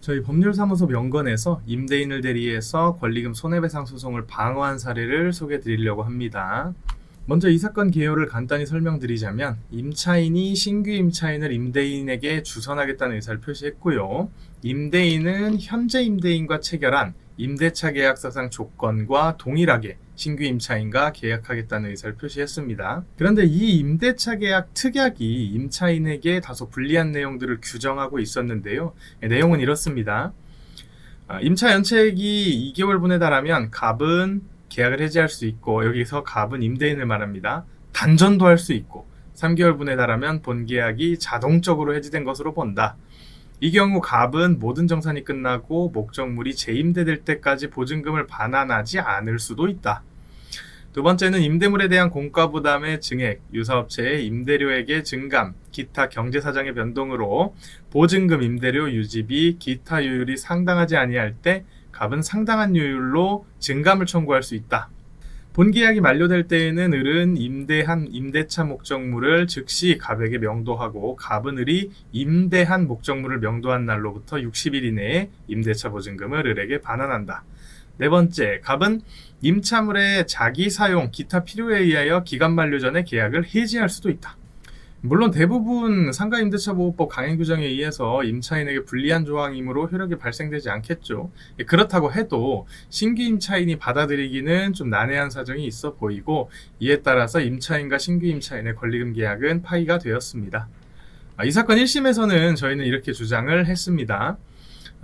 저희 법률사무소 명건에서 임대인을 대리해서 권리금 손해배상 소송을 방어한 사례를 소개해 드리려고 합니다. 먼저 이 사건 개요를 간단히 설명드리자면 임차인이 신규 임차인을 임대인에게 주선하겠다는 의사를 표시했고요. 임대인은 현재 임대인과 체결한 임대차 계약서상 조건과 동일하게 신규 임차인과 계약하겠다는 의사를 표시했습니다. 그런데 이 임대차 계약 특약이 임차인에게 다소 불리한 내용들을 규정하고 있었는데요. 내용은 이렇습니다. 임차 연체액이 2개월분에 달하면 갑은 계약을 해지할 수 있고, 여기서 갑은 임대인을 말합니다. 단전도 할 수 있고, 3개월분에 달하면 본계약이 자동적으로 해지된 것으로 본다. 이 경우 갑은 모든 정산이 끝나고 목적물이 재임대될 때까지 보증금을 반환하지 않을 수도 있다. 두 번째는 임대물에 대한 공과 부담의 증액, 유사업체의 임대료액의 증감, 기타 경제사정의 변동으로 보증금, 임대료, 유지비, 기타 요율이 상당하지 아니할 때 갑은 상당한 요율로 증감을 청구할 수 있다. 본계약이 만료될 때에는 을은 임대한 임대차 목적물을 즉시 갑에게 명도하고 갑은 을이 임대한 목적물을 명도한 날로부터 60일 이내에 임대차 보증금을 을에게 반환한다. 네 번째, 갑은 임차물의 자기 사용, 기타 필요에 의하여 기간 만료 전에 계약을 해지할 수도 있다. 물론 대부분 상가임대차보호법 강행 규정에 의해서 임차인에게 불리한 조항이므로 효력이 발생되지 않겠죠. 그렇다고 해도 신규 임차인이 받아들이기는 좀 난해한 사정이 있어 보이고, 이에 따라서 임차인과 신규 임차인의 권리금 계약은 파기가 되었습니다. 이 사건 1심에서는 저희는 이렇게 주장을 했습니다.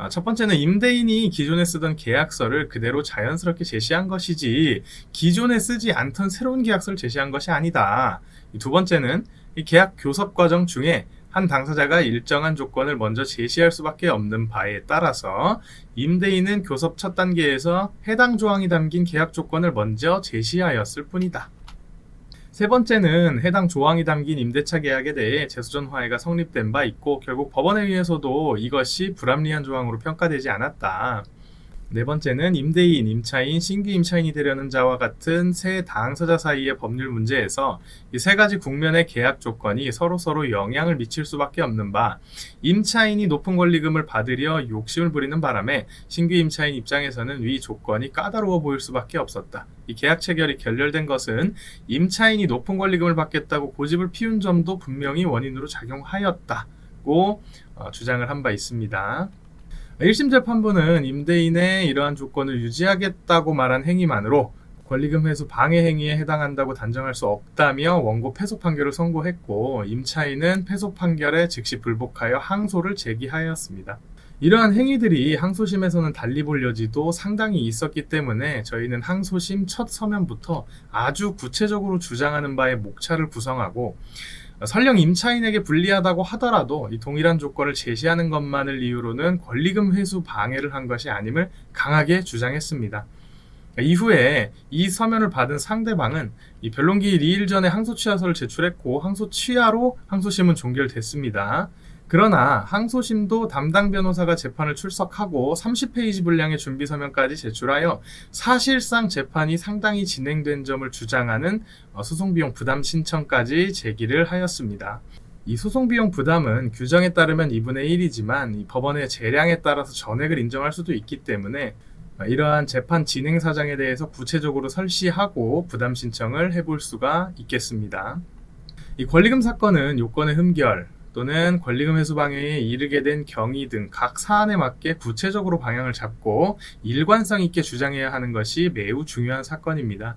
첫 번째는 임대인이 기존에 쓰던 계약서를 그대로 자연스럽게 제시한 것이지 기존에 쓰지 않던 새로운 계약서를 제시한 것이 아니다. 두 번째는 이 계약 교섭 과정 중에 한 당사자가 일정한 조건을 먼저 제시할 수밖에 없는 바에 따라서 임대인은 교섭 첫 단계에서 해당 조항이 담긴 계약 조건을 먼저 제시하였을 뿐이다. 세 번째는 해당 조항이 담긴 임대차 계약에 대해 재수전 화해가 성립된 바 있고, 결국 법원에 의해서도 이것이 불합리한 조항으로 평가되지 않았다. 네 번째는 임대인, 임차인, 신규 임차인이 되려는 자와 같은 세 당사자 사이의 법률 문제에서 이 세 가지 국면의 계약 조건이 서로 영향을 미칠 수밖에 없는 바, 임차인이 높은 권리금을 받으려 욕심을 부리는 바람에 신규 임차인 입장에서는 위 조건이 까다로워 보일 수밖에 없었다. 이 계약 체결이 결렬된 것은 임차인이 높은 권리금을 받겠다고 고집을 피운 점도 분명히 원인으로 작용하였다고 주장을 한 바 있습니다. 1심 재판부는 임대인의 이러한 조건을 유지하겠다고 말한 행위만으로 권리금 회수 방해 행위에 해당한다고 단정할 수 없다며 원고 패소 판결을 선고했고, 임차인은 패소 판결에 즉시 불복하여 항소를 제기하였습니다. 이러한 행위들이 항소심에서는 달리 볼 여지도 상당히 있었기 때문에 저희는 항소심 첫 서면부터 아주 구체적으로 주장하는 바의 목차를 구성하고, 설령 임차인에게 불리하다고 하더라도 이 동일한 조건을 제시하는 것만을 이유로는 권리금 회수 방해를 한 것이 아님을 강하게 주장했습니다. 이후에 이 서면을 받은 상대방은 이 변론기 2일 전에 항소 취하서를 제출했고, 항소 취하로 항소심은 종결됐습니다. 그러나 항소심도 담당 변호사가 재판을 출석하고 30페이지 분량의 준비 서면까지 제출하여 사실상 재판이 상당히 진행된 점을 주장하는 소송비용 부담 신청까지 제기를 하였습니다. 이 소송비용 부담은 규정에 따르면 2분의 1이지만 이 법원의 재량에 따라서 전액을 인정할 수도 있기 때문에 이러한 재판 진행 사정에 대해서 구체적으로 설시하고 부담 신청을 해볼 수가 있겠습니다. 이 권리금 사건은 요건의 흠결 또는 권리금 회수 방해에 이르게 된 경위 등 각 사안에 맞게 구체적으로 방향을 잡고 일관성 있게 주장해야 하는 것이 매우 중요한 사건입니다.